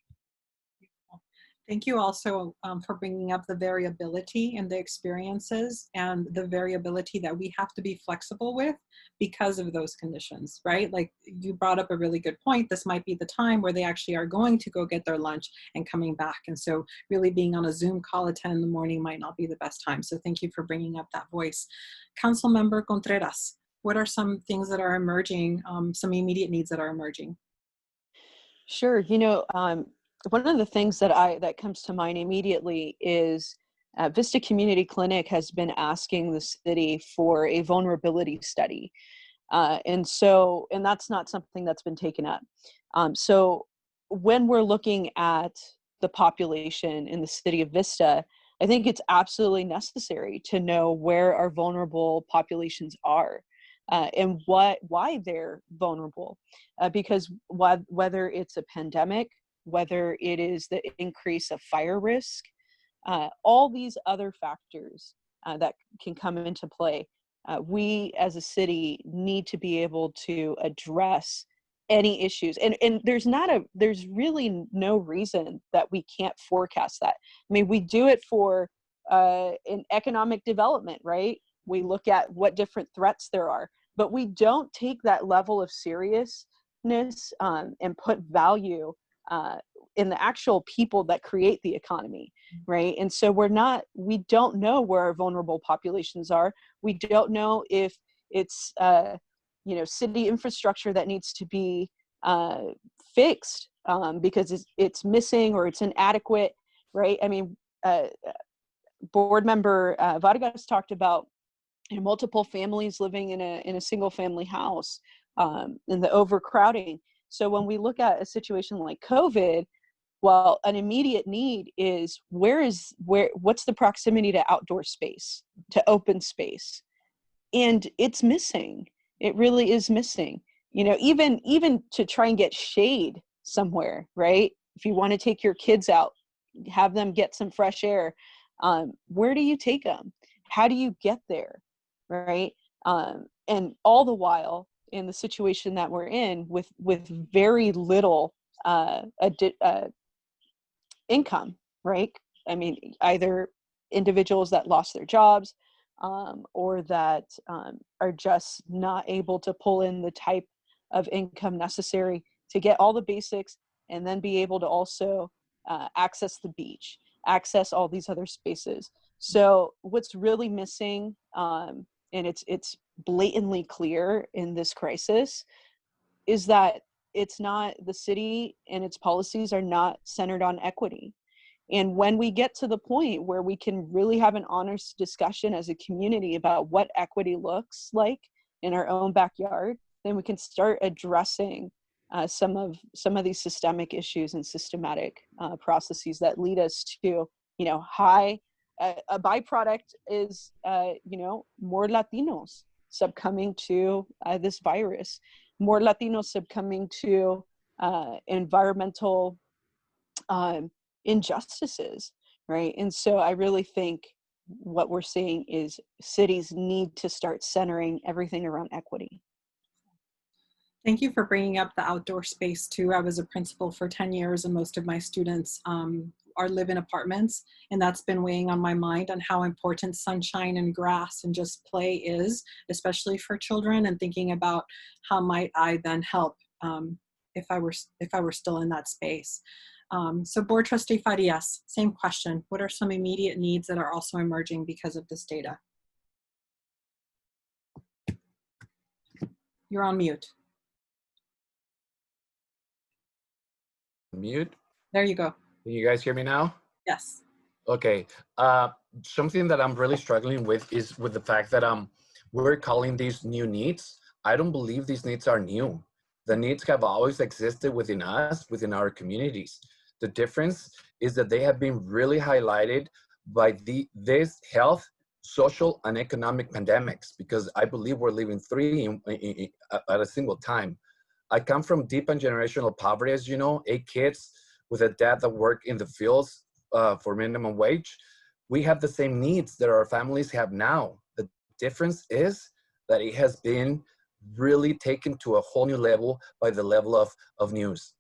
Thank you also for bringing up the variability in the experiences and the variability that we have to be flexible with because of those conditions, right? Like you brought up a really good point. This might be the time where they actually are going to go get their lunch and coming back. And so really being on a Zoom call at 10 in the morning might not be the best time. So thank you for bringing up that voice. Councilmember Contreras, what are some things that are emerging, some immediate needs that are emerging? Sure. One of the things that comes to mind immediately is Vista Community Clinic has been asking the city for a vulnerability study. And that's not something that's been taken up. So when we're looking at the population in the city of Vista, I think it's absolutely necessary to know where our vulnerable populations are. And why they're vulnerable, because whether it's a pandemic, whether it is the increase of fire risk, all these other factors that can come into play, we as a city need to be able to address any issues. And there's really no reason that we can't forecast that. I mean, we do it for in economic development, right? We look at what different threats there are, but we don't take that level of seriousness and put value in the actual people that create the economy, right? And so we don't know where our vulnerable populations are. We don't know if it's, city infrastructure that needs to be fixed because it's missing or it's inadequate, right? I mean, board member Vargas talked about multiple families living in a single family house and the overcrowding. So when we look at a situation like COVID, well, an immediate need is what's the proximity to outdoor space, to open space? And it's missing. It really is missing. Even to try and get shade somewhere, right? If you want to take your kids out, have them get some fresh air, where do you take them? How do you get there, right? And all the while, in the situation that we're in, with very little income, right? I mean, either individuals that lost their jobs or that are just not able to pull in the type of income necessary to get all the basics and then be able to also access the beach, access all these other spaces. So what's really missing, and it's blatantly clear in this crisis, is that it's not, the city and its policies are not centered on equity. And when we get to the point where we can really have an honest discussion as a community about what equity looks like in our own backyard, then we can start addressing some of these systemic issues and systematic processes that lead us to, a byproduct is, more Latinos succumbing to this virus, more Latinos succumbing to environmental injustices, right? And so I really think what we're seeing is cities need to start centering everything around equity. Thank you for bringing up the outdoor space too. I was a principal for 10 years and most of my students live in apartments, and that's been weighing on my mind on how important sunshine and grass and just play is, especially for children, and thinking about how might I then help if I were still in that space. So Board Trustee Farias, same question. What are some immediate needs that are also emerging because of this data? You're on mute. Mute. There you go. Can you guys hear me now? Yes. Okay. Something that I'm really struggling with is with the fact that we're calling these new needs. I don't believe these needs are new. The needs have always existed within us, within our communities. The difference is that they have been really highlighted by this health, social, and economic pandemics, because I believe we're living three at a single time. I come from deep and generational poverty, as you know, 8 kids with a dad that worked in the fields for minimum wage. We have the same needs that our families have now. The difference is that it has been really taken to a whole new level by the level of news.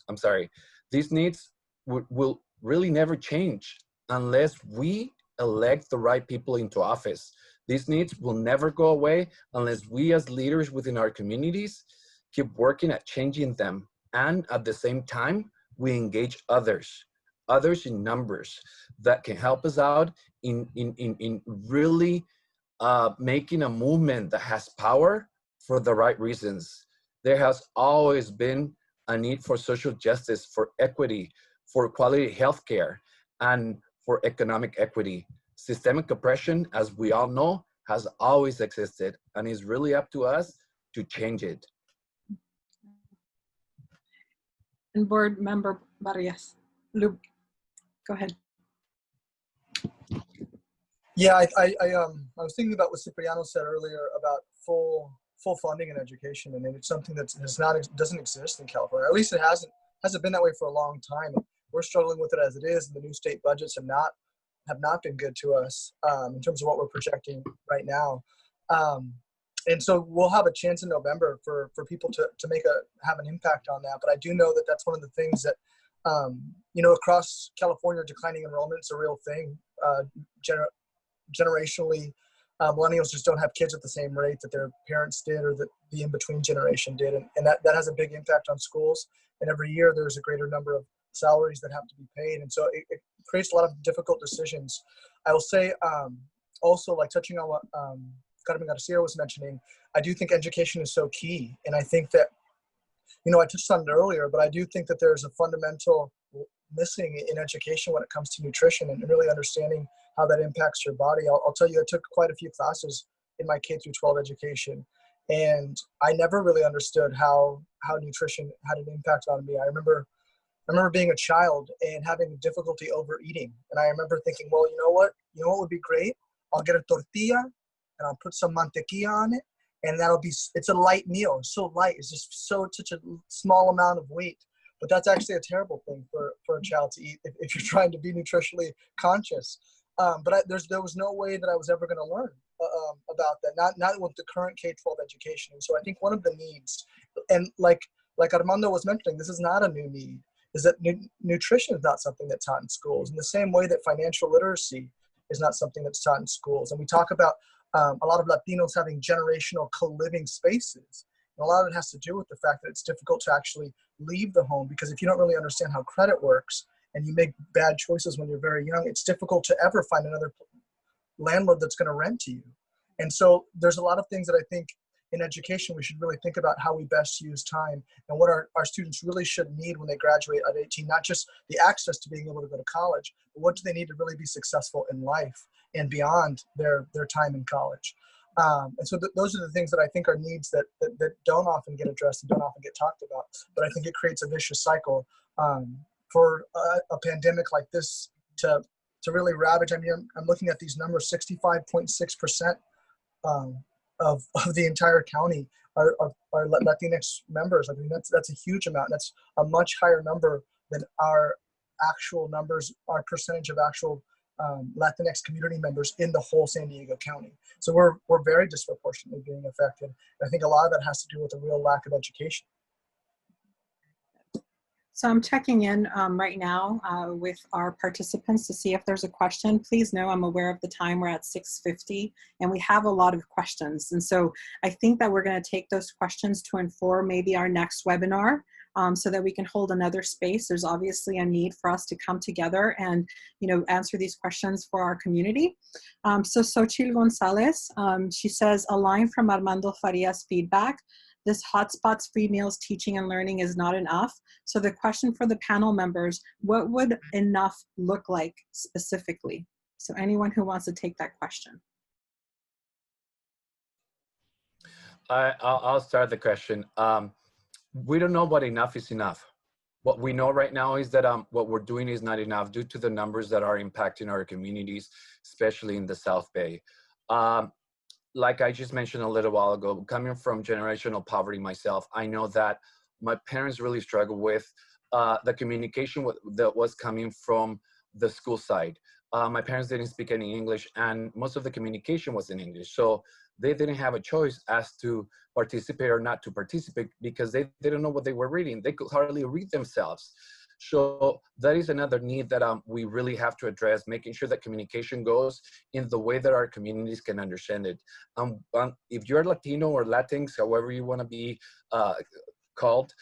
I'm sorry. These needs will really never change unless we elect the right people into office. These needs will never go away unless we as leaders within our communities keep working at changing them. And at the same time, we engage others in numbers that can help us out in really making a movement that has power for the right reasons. There has always been a need for social justice, for equity, for quality healthcare, and for economic equity. Systemic oppression, as we all know, has always existed, and it's really up to us to change it. And Board Member Farias. Luke, go ahead. Yeah, I was thinking about what Cipriano said earlier about full funding in education, and it's something that doesn't exist in California. Or at least it hasn't been that way for a long time. We're struggling with it as it is, and the new state budgets have not been good to us in terms of what we're projecting right now. And so we'll have a chance in November for people to have an impact on that. But I do know that that's one of the things that, across California, declining enrollment is a real thing. Generationally, millennials just don't have kids at the same rate that their parents did or that the in-between generation did. And that has a big impact on schools. And every year there's a greater number of salaries that have to be paid. And so it creates a lot of difficult decisions. I will say also, like touching on what Carmen Garcia was mentioning, I do think education is so key. And I think that, I touched on it earlier, but I do think that there's a fundamental missing in education when it comes to nutrition and really understanding how that impacts your body. I'll tell you, I took quite a few classes in my K through 12 education, and I never really understood how nutrition had an impact on me. I remember being a child and having difficulty overeating. And I remember thinking, well, you know what would be great? I'll get a tortilla and I'll put some mantequilla on it, and it's a light meal. It's so light. It's just such a small amount of weight. But that's actually a terrible thing for a child to eat if you're trying to be nutritionally conscious. But there was no way that I was ever going to learn about that, not with the current K-12 education. And so I think one of the needs, and like Armando was mentioning, this is not a new need, is that nutrition is not something that's taught in schools, in the same way that financial literacy is not something that's taught in schools. And we talk about a lot of Latinos having generational co-living spaces. And a lot of it has to do with the fact that it's difficult to actually leave the home, because if you don't really understand how credit works and you make bad choices when you're very young, it's difficult to ever find another landlord that's going to rent to you. And so there's a lot of things that I think in education we should really think about how we best use time and what our students really should need when they graduate at 18, not just the access to being able to go to college, but what do they need to really be successful in life and beyond their time in college. And so those are the things that I think are needs that don't often get addressed and don't often get talked about. But I think it creates a vicious cycle for a pandemic like this to really ravage. I mean, I'm looking at these numbers, 65.6% of the entire county are Latinx members. I mean, that's a huge amount. That's a much higher number than our actual numbers, our percentage of actual Latinx community members in the whole San Diego County. So we're very disproportionately being affected. And I think a lot of that has to do with a real lack of education. So I'm checking in right now with our participants to see if there's a question. Please know I'm aware of the time. We're at 6:50 and we have a lot of questions. And so I think that we're going to take those questions to inform maybe our next webinar so that we can hold another space. There's obviously a need for us to come together and answer these questions for our community. So Xochitl Gonzalez, she says, a line from Armando Farias' feedback. this hotspots, free meals, teaching and learning is not enough. So the question for the panel members, what would enough look like specifically? So anyone who wants to take that question. I'll start the question. We don't know what enough is enough. What we know right now is that what we're doing is not enough due to the numbers that are impacting our communities, especially in the South Bay. Like I just mentioned a little while ago, coming from generational poverty myself, I know that my parents really struggled with the communication that was coming from the school side. My parents didn't speak any English, and most of the communication was in English. So they didn't have a choice as to participate or not to participate because they didn't know what they were reading. They could hardly read themselves. So that is another need that we really have to address, making sure that communication goes in the way that our communities can understand it. If you're Latino or Latinx, however you want to be called,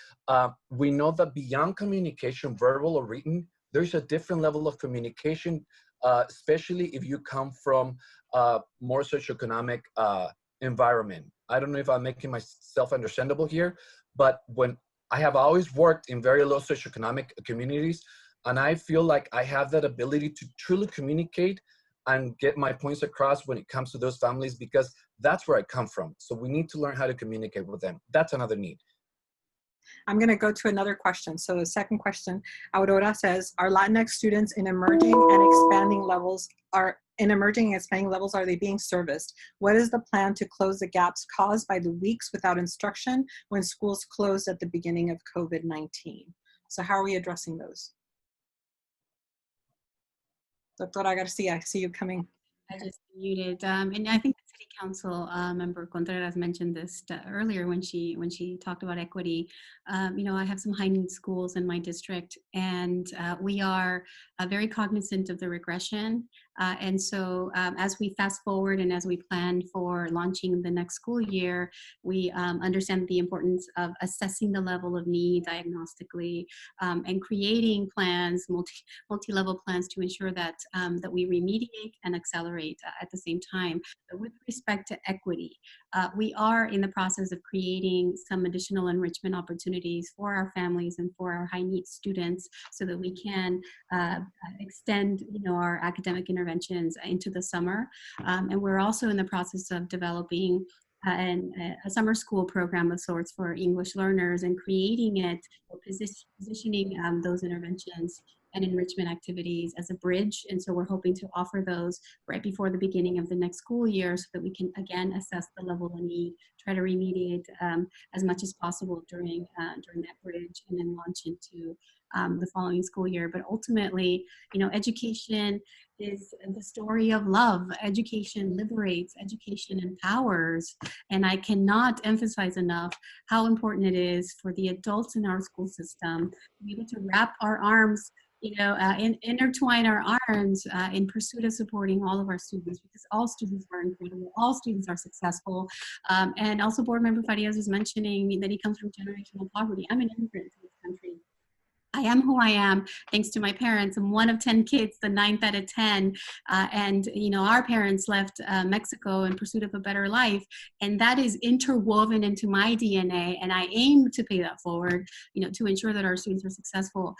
we know that beyond communication, verbal or written, there's a different level of communication, especially if you come from more socioeconomic environment. I don't know if I'm making myself understandable here, but when I have always worked in very low socioeconomic communities, and I feel like I have that ability to truly communicate and get my points across when it comes to those families, because that's where I come from. So we need to learn how to communicate with them. That's another need. I'm going to go to another question. So the second question, Aurora says, are Latinx students in emerging and expanding levels are they being serviced? What is the plan to close the gaps caused by the weeks without instruction when schools closed at the beginning of COVID-19? So how are we addressing those? Doctora Garcia, I see you coming. I just muted, and I think the City Council member Contreras mentioned this earlier when she talked about equity. You know, I have some high-need schools in my district, and we are very cognizant of the regression. And so as we fast forward and as we plan for launching the next school year, we understand the importance of assessing the level of need diagnostically and creating plans, multi-level plans to ensure that that we remediate and accelerate at the same time. But with respect to equity, we are in the process of creating some additional enrichment opportunities for our families and for our high-need students so that we can extend, you know, our academic interventions into the summer. And we're also in the process of developing a summer school program of sorts for English learners and creating it, or positioning those interventions and enrichment activities as a bridge. And so we're hoping to offer those right before the beginning of the next school year so that we can again assess the level of need, try to remediate as much as possible during that bridge, and then launch into the following school year. But ultimately, you know, education is the story of love. Education liberates, education empowers. And I cannot emphasize enough how important it is for the adults in our school system to be able to wrap our arms, you know, intertwine our arms in pursuit of supporting all of our students, because all students are incredible, all students are successful. And also Board Member Farias was mentioning that he comes from generational poverty. I'm an immigrant to this country. I am who I am thanks to my parents. I'm one of 10 kids, the 9th out of 10. And, you know, our parents left Mexico in pursuit of a better life. And that is interwoven into my DNA. And I aim to pay that forward, you know, to ensure that our students are successful.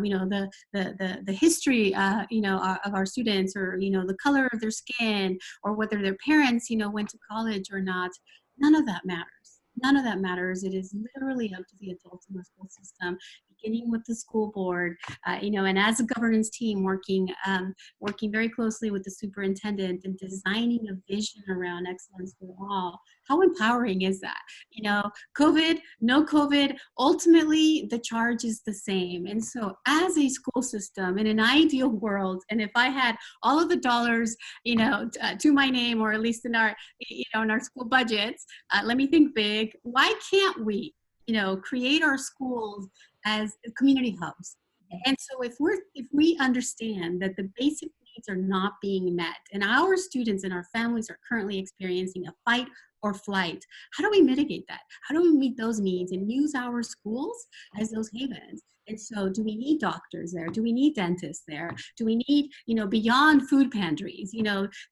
You know, the history, you know, of our students, or, you know, the color of their skin, or whether their parents, you know, went to college or not, none of that matters. None of that matters. It is literally up to the adults in the school system, beginning with the school board, you know, and as a governance team working very closely with the superintendent and designing a vision around excellence for all. How empowering is that? You know, COVID, no COVID, ultimately the charge is the same. And so as a school system, in an ideal world, and if I had all of the dollars, you know, to my name, or at least in our, you know, in our school budgets, let me think big. Why can't we, you know, create our schools as community hubs? And so if we understand that the basic needs are not being met, and our students and our families are currently experiencing a fight or flight. How do we mitigate that? How do we meet those needs and use our schools as those havens? And so do we need doctors there? Do we need dentists there? Do we need, beyond food pantries,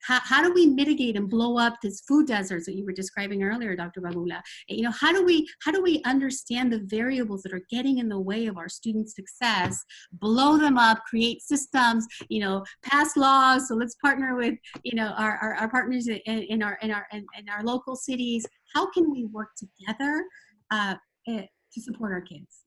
how do we mitigate and blow up this food deserts that you were describing earlier, Dr. Babula? How do we understand the variables that are getting in the way of our students' success, blow them up, create systems, pass laws? So let's partner with, our partners in our local cities. How can we work together to support our kids?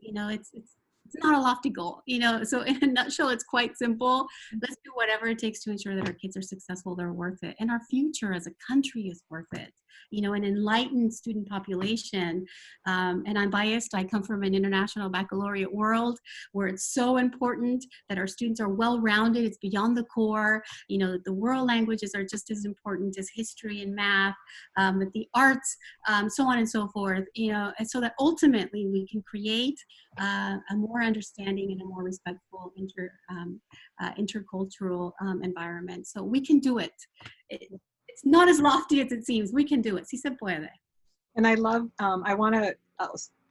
It's not a lofty goal, so in a nutshell, it's quite simple. Let's do whatever it takes to ensure that our kids are successful, they're worth it. And our future as a country is worth it. An enlightened student population. And I'm biased. I come from an international baccalaureate world where it's so important that our students are well-rounded. It's beyond the core. The world languages are just as important as history and math, that the arts, so on and so forth, and so that ultimately we can create a more understanding and a more respectful intercultural environment. So we can do it. It's not as lofty as it seems. We can do it. Si se puede. And I love, I want to,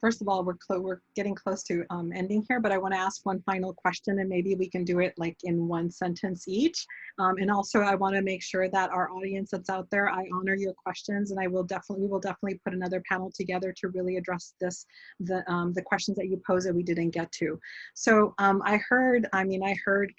first of all, we're getting close to ending here, but I want to ask one final question, and maybe we can do it like in one sentence each. And also I want to make sure that our audience that's out there, I honor your questions, and we will definitely put another panel together to really address the questions that you posed that we didn't get to. So I heard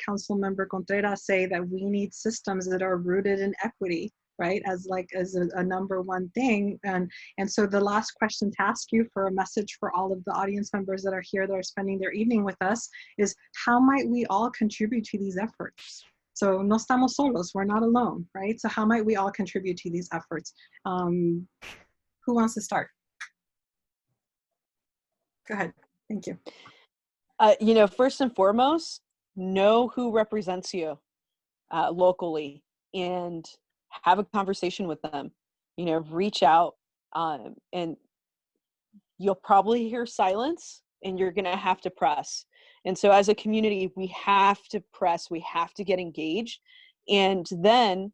Council Member Contreras say that we need systems that are rooted in equity, right, as a number one thing. And so the last question to ask you for a message for all of the audience members that are here, that are spending their evening with us, is how might we all contribute to these efforts? So no estamos solos, we're not alone, right? So how might we all contribute to these efforts? Who wants to start? Go ahead, thank you. First and foremost, know who represents you locally, and have a conversation with them. Reach out, and you'll probably hear silence, and you're gonna have to press. And so as a community, we have to press, we have to get engaged. And then,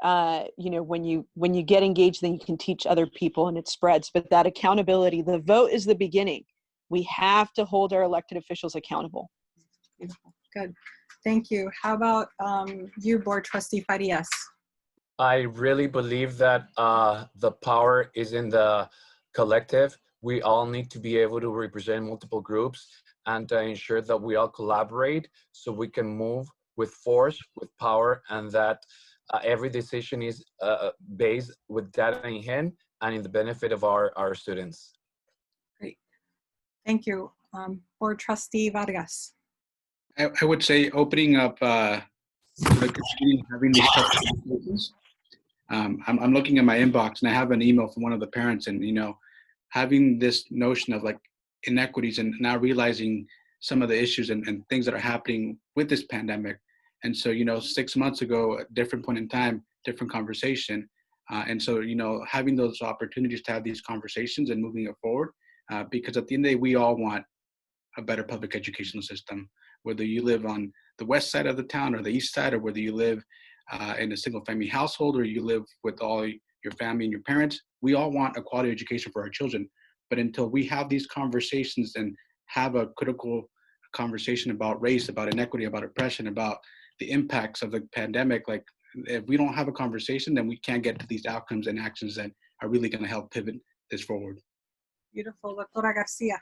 when you get engaged, then you can teach other people and it spreads. But that accountability, the vote is the beginning. We have to hold our elected officials accountable. Beautiful, good, thank you. How about you, Board Trustee Farias? I really believe that the power is in the collective. We all need to be able to represent multiple groups and ensure that we all collaborate so we can move with force, with power, and that every decision is based with data in hand and in the benefit of our students. Great, thank you. Board Trustee Vargas. I would say opening up to the community, having these tough conversations. I'm looking at my inbox and I have an email from one of the parents, and having this notion of like inequities and now realizing some of the issues and things that are happening with this pandemic. And so 6 months ago, a different point in time, different conversation, and so having those opportunities to have these conversations and moving it forward, because at the end of the day, we all want a better public educational system, whether you live on the west side of the town or the east side, or whether you live in a single family household or you live with all your family and your parents. We all want a quality education for our children. But until we have these conversations and have a critical conversation about race, about inequity, about oppression, about the impacts of the pandemic, like if we don't have a conversation, then we can't get to these outcomes and actions that are really going to help pivot this forward. Beautiful. Doctora Garcia.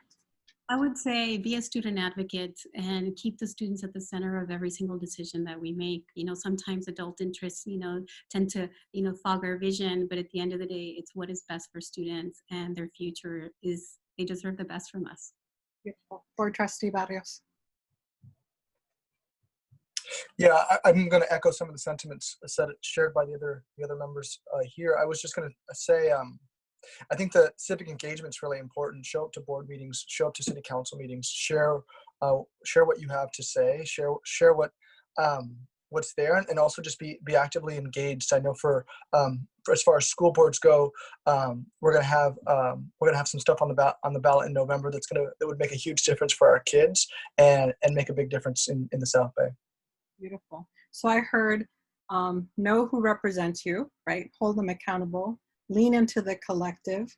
I would say be a student advocate and keep the students at the center of every single decision that we make. Sometimes adult interests, tend to, fog our vision, but at the end of the day, it's what is best for students, and their future is, they deserve the best from us. Beautiful. Board Trustee Barrios. Yeah, I'm going to echo some of the sentiments shared by the other members here. I was just going to say, I think the civic engagement is really important. Show up to board meetings, show up to city council meetings, share what you have to say, share what's there, and also just be actively engaged. I know for as far as school boards go, we're gonna have some stuff on the ballot in November that would make a huge difference for our kids and make a big difference in the South Bay. Beautiful. So I heard know who represents you, right? Hold them accountable. lean into the collective,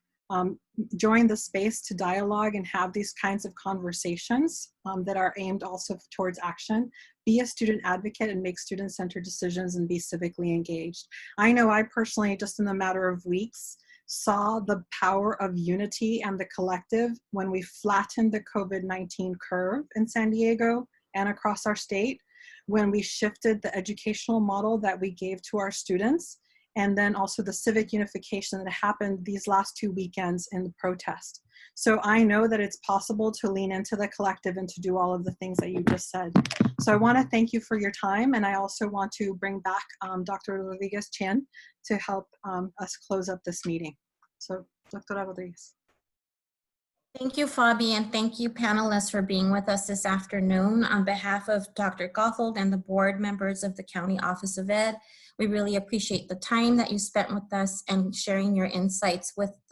join the space to dialogue and have these kinds of conversations that are aimed also towards action. Be a student advocate and make student-centered decisions and be civically engaged. I know I personally, just in a matter of weeks, saw the power of unity and the collective when we flattened the COVID-19 curve in San Diego and across our state, when we shifted the educational model that we gave to our students, and then also the civic unification that happened these last 2 weekends in the protest. So I know that it's possible to lean into the collective and to do all of the things that you just said. So I want to thank you for your time, and I also want to bring back Dr. Rodriguez Chen to help us close up this meeting. So Dr. Rodriguez. Thank you, Fabi, and thank you, panelists, for being with us this afternoon. On behalf of Dr. Gothold and the board members of the County Office of Ed, we really appreciate the time that you spent with us and sharing your insights with